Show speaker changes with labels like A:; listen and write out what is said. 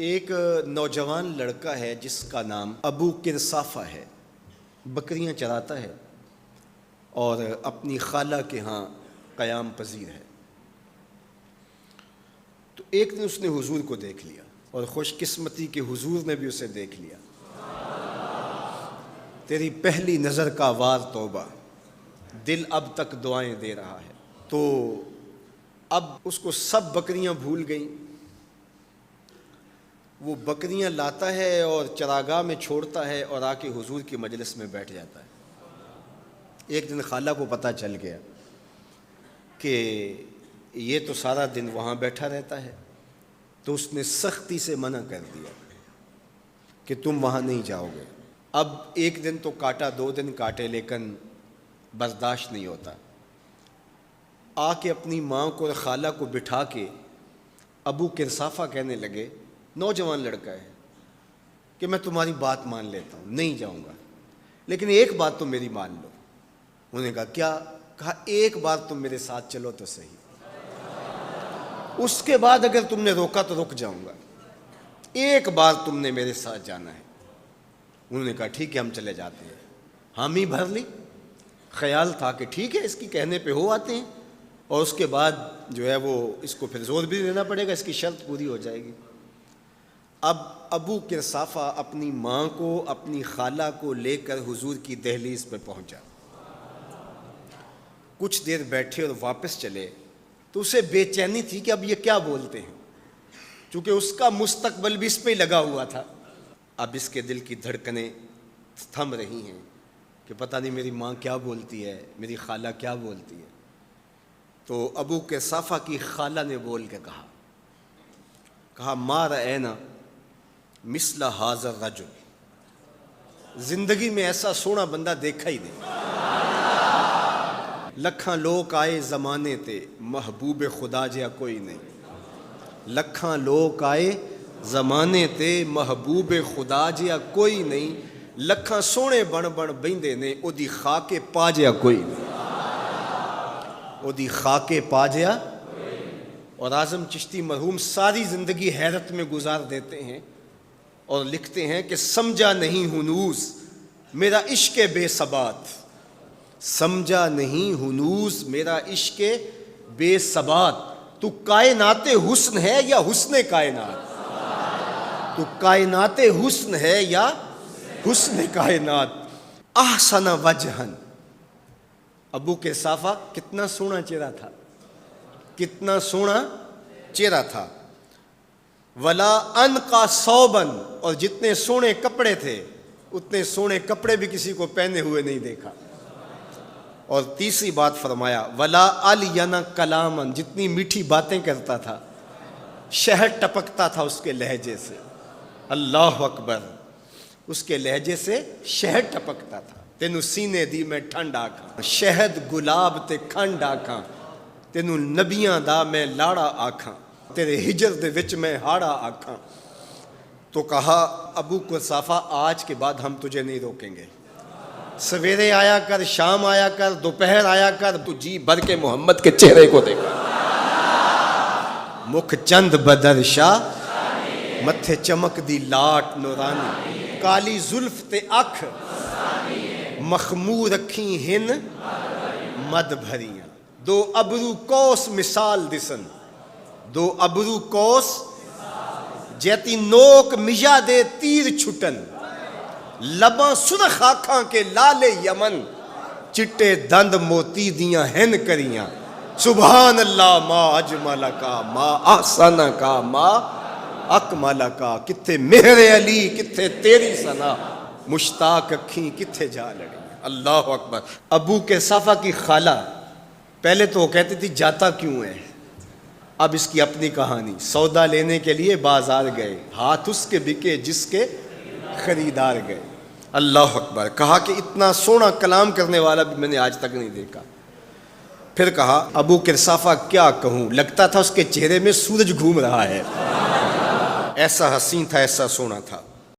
A: ایک نوجوان لڑکا ہے جس کا نام ابو کرصافہ ہے، بکریاں چراتا ہے اور اپنی خالہ کے ہاں قیام پذیر ہے۔ تو ایک دن اس نے حضور کو دیکھ لیا اور خوش قسمتی کہ حضور نے بھی اسے دیکھ لیا۔ تیری پہلی نظر کا وار توبہ، دل اب تک دعائیں دے رہا ہے۔ تو اب اس کو سب بکریاں بھول گئیں، وہ بکریاں لاتا ہے اور چراگاہ میں چھوڑتا ہے اور آ کے حضور کی مجلس میں بیٹھ جاتا ہے۔ ایک دن خالہ کو پتہ چل گیا کہ یہ تو سارا دن وہاں بیٹھا رہتا ہے، تو اس نے سختی سے منع کر دیا کہ تم وہاں نہیں جاؤ گے۔ اب ایک دن تو کاٹا، 2 دن کاٹے، لیکن برداشت نہیں ہوتا۔ آ کے اپنی ماں کو اور خالہ کو بٹھا کے ابو کرصافہ کہنے لگے، نوجوان لڑکا ہے، کہ میں تمہاری بات مان لیتا ہوں، نہیں جاؤں گا، لیکن ایک بات تو میری مان لو۔ انہوں نے کہا کیا؟ کہا ایک بار تم میرے ساتھ چلو تو صحیح، اس کے بعد اگر تم نے روکا تو رک جاؤں گا، ایک بار تم نے میرے ساتھ جانا ہے۔ انہوں نے کہا ٹھیک ہے، ہم چلے جاتے ہیں۔ حامی بھر لی، خیال تھا کہ ٹھیک ہے اس کی کہنے پہ ہو آتے ہیں، اور اس کے بعد جو ہے وہ اس کو پھر زور بھی دینا پڑے گا، اس کی شرط پوری ہو جائے گی۔ اب ابو کرصافہ اپنی ماں کو، اپنی خالہ کو لے کر حضور کی دہلیز پہ پہنچا۔ کچھ دیر بیٹھے اور واپس چلے تو اسے بے چینی تھی کہ اب یہ کیا بولتے ہیں، چونکہ اس کا مستقبل بھی اس پہ لگا ہوا تھا۔ اب اس کے دل کی دھڑکنیں تھم رہی ہیں کہ پتہ نہیں میری ماں کیا بولتی ہے، میری خالہ کیا بولتی ہے۔ تو ابو کرصافہ کی خالہ نے بول کے کہا ما رأینا مثل ھذا الرجل، زندگی میں ایسا سونا بندہ دیکھا ہی نہیں۔ لکھاں لوگ آئے زمانے تے، محبوب خدا جیا کوئی نہیں۔ لکھاں لوگ آئے زمانے تے، محبوب خدا جیا کوئی نہیں۔ لکھاں سونے بن بیندے نے، او دی خاکے پا جیا کوئی نہیں، او دی خاکے پا جیا۔ اور اعظم چشتی مرحوم ساری زندگی حیرت میں گزار دیتے ہیں اور لکھتے ہیں کہ سمجھا نہیں ہنوز میرا عشق بے ثبات، سمجھا نہیں ہنوز میرا عشق بے ثبات، تو کائنات حسن ہے یا حسن کائنات، تو کائنات حسن ہے یا حسن کائنات۔ احسن وجہن، ابو کرصافہ کتنا سونا چہرہ تھا، کتنا سونا چہرہ تھا۔ ولا انقا ثوبن، اور جتنے سونے کپڑے تھے اتنے سونے کپڑے بھی کسی کو پہنے ہوئے نہیں دیکھا۔ اور تیسری بات فرمایا ولا الین کلامن، جتنی میٹھی باتیں کرتا تھا، شہد ٹپکتا تھا اس کے لہجے سے۔ اللہ اکبر، اس کے لہجے سے شہد ٹپکتا تھا۔ تینو سینے دی میں ٹھنڈ آکھاں، شہد گلاب تے کھنڈ آکھاں، تینو نبیاں دا میں لاڑا آکھاں، تیرے ہجر دے وچ میں ہاڑا آکھاں۔ تو کہا ابو کرصافہ آج کے بعد ہم تجھے نہیں روکیں گے، سویرے آیا کر، شام آیا کر، دوپہر آیا کر، تو جی بھر کے محمد کے چہرے کو دیکھا۔ مکھ چند بدر شاہ، متھے چمک دی لاٹ نورانی، کالی زلف تے اکھ، مخمور رکھیں ہن مد بھریاں، دو ابرو کوس مثال دسن، دو ابرو کوس جیتی نوک مجا دے تیر چھٹن، لباں سرخ آنکھاں کے لال یمن، چٹے دند موتی دیاں ہن کریاں۔ سبحان اللہ ما اجمل کا، ما احسن کا، ما اکمل کا۔ کتھے مہر علی، کتھے تیری ثنا، مشتاق اکھیں کتھے جا لڑی۔ اللہ اکبر۔ ابو کرصافہ کی خالہ پہلے تو وہ کہتی تھی جاتا کیوں ہے، اب اس کی اپنی کہانی۔ سودا لینے کے لیے بازار گئے، ہاتھ اس کے بکے جس کے خریدار گئے۔ اللہ اکبر۔ کہا کہ اتنا سونا کلام کرنے والا بھی میں نے آج تک نہیں دیکھا۔ پھر کہا ابو کرصافہ کیا کہوں، لگتا تھا اس کے چہرے میں سورج گھوم رہا ہے، ایسا حسین تھا، ایسا سونا تھا۔